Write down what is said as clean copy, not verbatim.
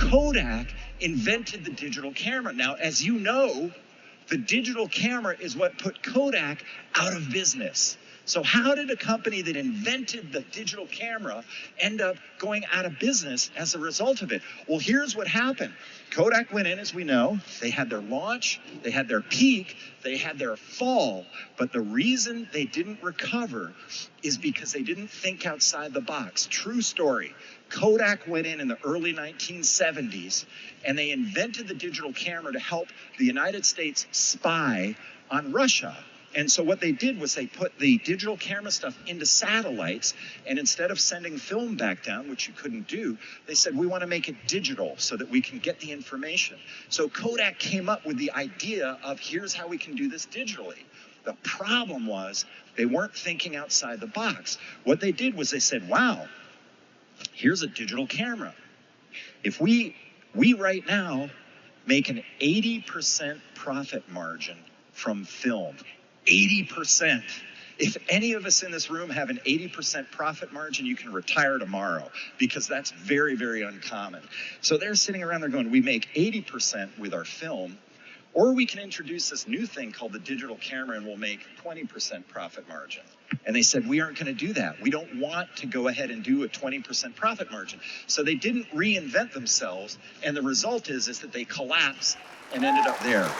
Kodak invented the digital camera. Now, as you know, the digital camera is what put Kodak out of business. So how did a company that invented the digital camera end up going out of business as a result of it? Well, here's what happened. Kodak went in, as we know. They had their launch, they had their peak, they had their fall. But the reason they didn't recover is because they didn't think outside the box. True story. Kodak went in the early 1970s, and they invented the digital camera to help the United States spy on Russia. And so what they did was they put the digital camera stuff into satellites, and instead of sending film back down, which you couldn't do, they said, we want to make it digital so that we can get the information. So Kodak came up with the idea of, here's how we can do this digitally. The problem was they weren't thinking outside the box. What they did was they said, wow, here's a digital camera. If we right now make an 80% profit margin from film, 80%. If any of us in this room have an 80% profit margin, you can retire tomorrow, because that's very, very uncommon. So they're sitting around there going, we make 80% with our film, or we can introduce this new thing called the digital camera and we'll make 20% profit margin. And they said, we aren't going to do that. We don't want to go ahead and do a 20% profit margin. So they didn't reinvent themselves, and the result is that they collapsed and ended up there.